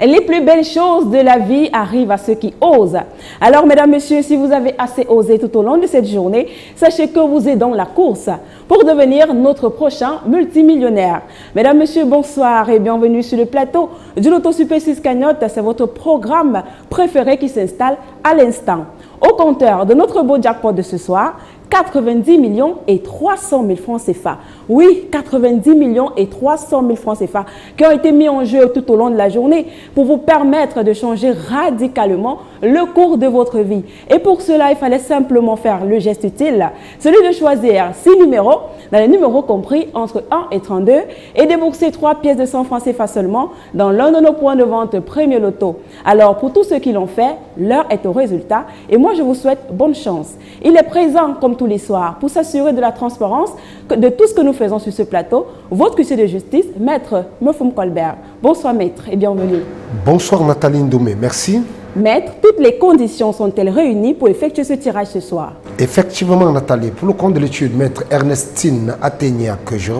Les plus belles choses de la vie arrivent à ceux qui osent. Alors, mesdames, messieurs, si vous avez assez osé tout au long de cette journée, sachez que vous êtes dans la course pour devenir notre prochain multimillionnaire. Mesdames, messieurs, bonsoir et bienvenue sur le plateau du Loto Super 6 Cagnotte. C'est votre programme préféré qui s'installe à l'instant. Au compteur de notre beau jackpot de ce soir, 90 millions et 300 000 francs CFA. Oui, 90 millions et 300 000 francs CFA qui ont été mis en jeu tout au long de la journée pour vous permettre de changer radicalement le cours de votre vie. Et pour cela, il fallait simplement faire le geste utile, celui de choisir 6 numéros, dans les numéros compris entre 1 et 32, et débourser 3 pièces de 100 francs CFA seulement dans l'un de nos points de vente Premier Loto. Alors, pour tous ceux qui l'ont fait, l'heure est au résultat et moi, je vous souhaite bonne chance. Il est présent comme tous les soirs pour s'assurer de la transparence de tout ce que nous faisons sur ce plateau. Votre huissier de justice, Maître Mofum Colbert. Bonsoir Maître et bienvenue. Bonsoir Nathalie Ndoumé, merci. Maître, toutes les conditions sont-elles réunies pour effectuer ce tirage ce soir? Effectivement Nathalie, pour le compte de l'étude, Maître Ernestine Athénia, que je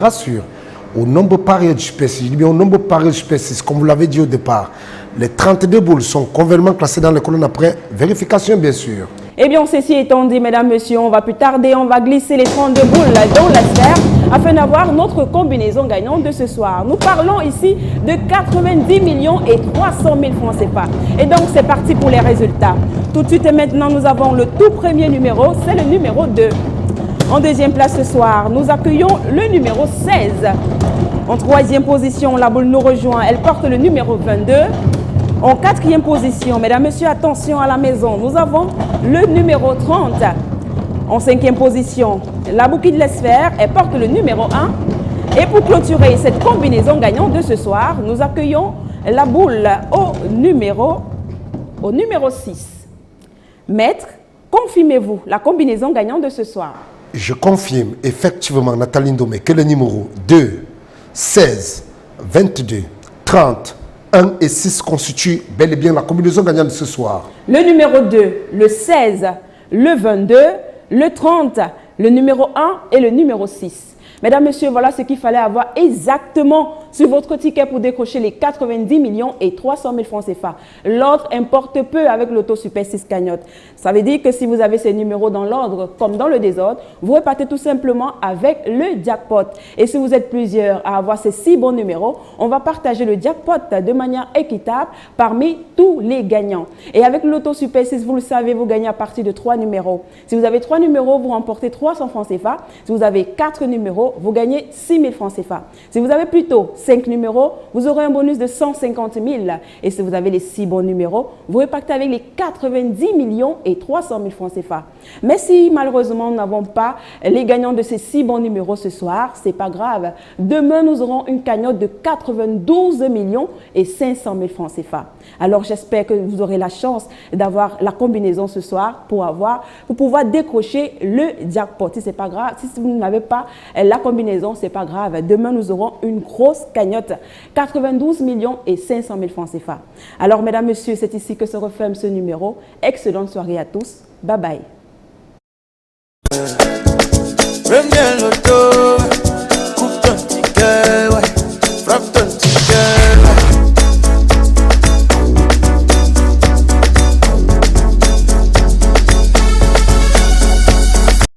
rassure, au nombre pareil de spécies, je dis bien au nombre pareil de spécies, comme vous l'avez dit au départ, les 32 boules sont convenablement classées dans les colonnes après vérification bien sûr. Eh bien, ceci étant dit, mesdames, messieurs, on va plus tarder, on va glisser les 32 boules dans la sphère afin d'avoir notre combinaison gagnante de ce soir. Nous parlons ici de 90 millions et 300 000 francs CFA. Et donc, c'est parti pour les résultats. Tout de suite et maintenant, nous avons le tout premier numéro, c'est le numéro 2. En deuxième place ce soir, nous accueillons le numéro 16. En troisième position, la boule nous rejoint, elle porte le numéro 22. En quatrième position, mesdames, messieurs, attention à la maison, nous avons le numéro 30. En cinquième position, la bouquille de la sphère, elle porte le numéro 1. Et pour clôturer cette combinaison gagnante de ce soir, nous accueillons la boule au numéro 6. Maître, confirmez-vous la combinaison gagnante de ce soir? Je confirme effectivement Nathalie Ndoumé que le numéro 2, 16, 22, 30, 1 et 6 constituent bel et bien la combinaison gagnante de ce soir. Le numéro 2, le 16, le 22, le 30, le numéro 1 et le numéro 6. Mesdames, messieurs, voilà ce qu'il fallait avoir exactement sur votre ticket pour décrocher les 90 millions et 300 000 francs CFA. L'ordre importe peu avec l'Auto Super 6 Cagnotte. Ça veut dire que si vous avez ces numéros dans l'ordre comme dans le désordre, vous repartez tout simplement avec le jackpot. Et si vous êtes plusieurs à avoir ces 6 bons numéros, on va partager le jackpot de manière équitable parmi tous les gagnants. Et avec l'Auto Super 6, vous le savez, vous gagnez à partir de 3 numéros. Si vous avez 3 numéros, vous remportez 300 francs CFA. Si vous avez 4 numéros, vous gagnez 6 000 francs CFA. Si vous avez plutôt 5 numéros, vous aurez un bonus de 150 000. Et si vous avez les 6 bons numéros, vous repartez avec les 90 millions et 300 000 francs CFA. Mais si malheureusement nous n'avons pas les gagnants de ces 6 bons numéros ce soir, c'est pas grave. Demain, nous aurons une cagnotte de 92 millions et 500 000 francs CFA. Alors j'espère que vous aurez la chance d'avoir la combinaison ce soir pour pouvoir décrocher le jackpot. Si c'est pas grave, si vous n'avez pas la combinaison, c'est pas grave. Demain, nous aurons une grosse cagnotte, 92 millions et 500 000 francs CFA. Alors, mesdames, messieurs, c'est ici que se referme ce numéro. Excellente soirée à tous. Bye bye.